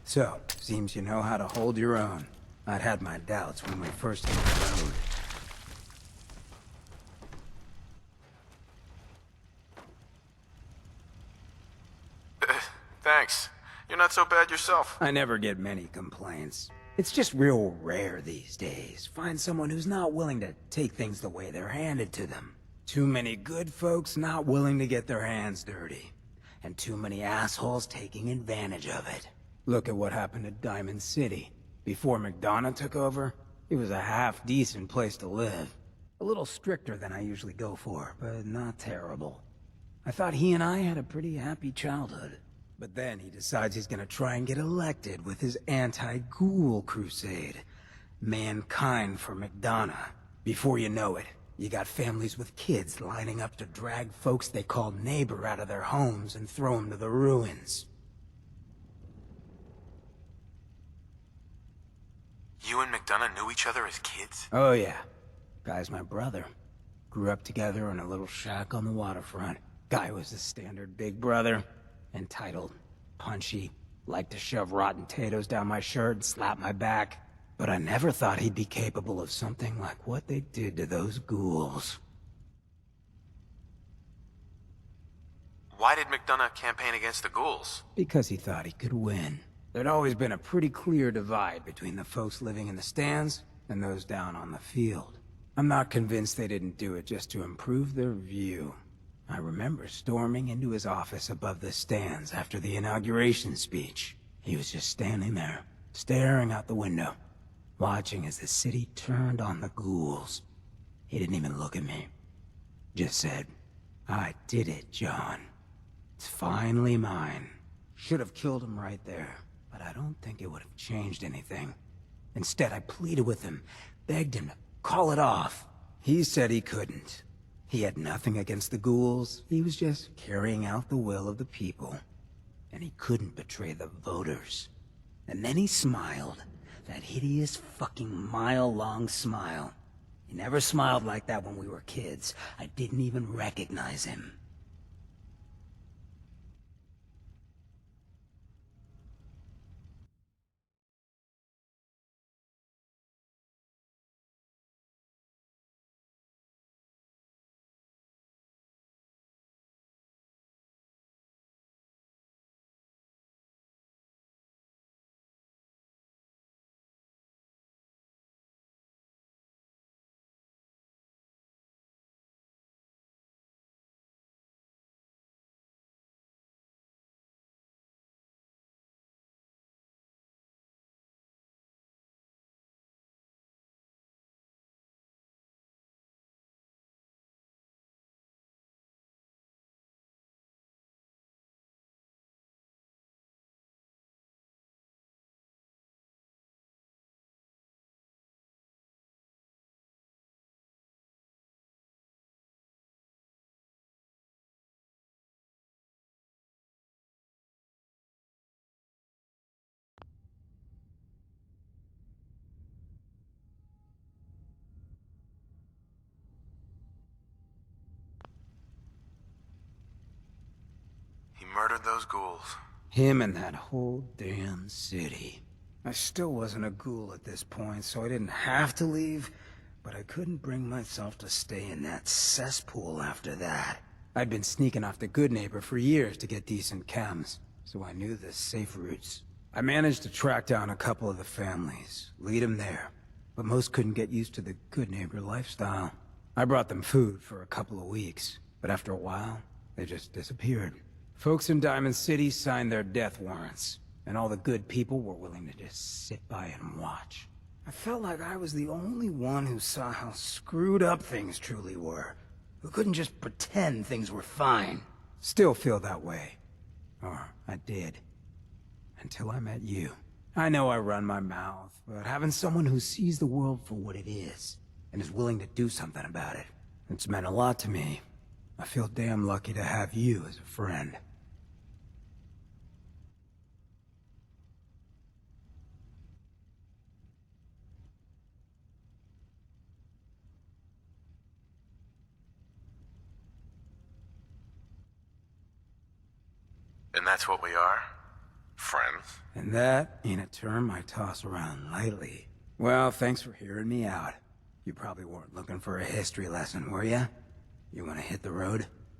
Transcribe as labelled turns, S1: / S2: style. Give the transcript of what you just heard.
S1: So, seems you know how to hold your own. I'd had my doubts when we first hit the road.
S2: Thanks. You're not so bad yourself.
S1: I never get many complaints. It's just real rare these days. Find someone who's not willing to take things the way they're handed to them. Too many good folks not willing to get their hands dirty. And too many assholes taking advantage of it. Look at what happened to Diamond City. Before McDonough took over, it was a half-decent place to live. A little stricter than I usually go for, but not terrible. I thought he and I had a pretty happy childhood. But then he decides he's gonna try and get elected with his anti-ghoul crusade. Mankind for McDonough. Before you know it, you got families with kids lining up to drag folks they call neighbor out of their homes and throw them to the ruins.
S2: You and McDonough knew each other as kids?
S1: Oh yeah. Guy's my brother. Grew up together in a little shack on the waterfront. Guy was the standard big brother. Entitled, punchy, liked to shove rotten potatoes down my shirt and slap my back. But I never thought he'd be capable of something like what they did to those ghouls.
S2: Why did McDonough campaign against the ghouls?
S1: Because he thought he could win. There'd always been a pretty clear divide between the folks living in the stands and those down on the field. I'm not convinced they didn't do it just to improve their view. I remember storming into his office above the stands after the inauguration speech. He was just standing there, staring out the window, watching as the city turned on the ghouls. He didn't even look at me. Just said, "I did it, John. It's finally mine." Should have killed him right there, but I don't think it would have changed anything. Instead, I pleaded with him, begged him to call it off. He said he couldn't. He had nothing against the ghouls. He was just carrying out the will of the people. And he couldn't betray the voters. And then he smiled. That hideous fucking mile-long smile. He never smiled like that when we were kids. I didn't even recognize him.
S2: He murdered those ghouls.
S1: Him and that whole damn city. I still wasn't a ghoul at this point, so I didn't have to leave, but I couldn't bring myself to stay in that cesspool after that. I'd been sneaking off the Good Neighbor for years to get decent chems, so I knew the safe routes. I managed to track down a couple of the families, lead them there, but most couldn't get used to the Good Neighbor lifestyle. I brought them food for a couple of weeks, but after a while, they just disappeared. Folks in Diamond City signed their death warrants, and all the good people were willing to just sit by and watch. I felt like I was the only one who saw how screwed up things truly were, who couldn't just pretend things were fine. Still feel that way. Or I did. Until I met you. I know I run my mouth, but having someone who sees the world for what it is, and is willing to do something about it, it's meant a lot to me. I feel damn lucky to have you as a friend.
S2: And that's what we are? Friends?
S1: And that ain't a term I toss around lightly. Well, thanks for hearing me out. You probably weren't looking for a history lesson, were ya? You wanna hit the road?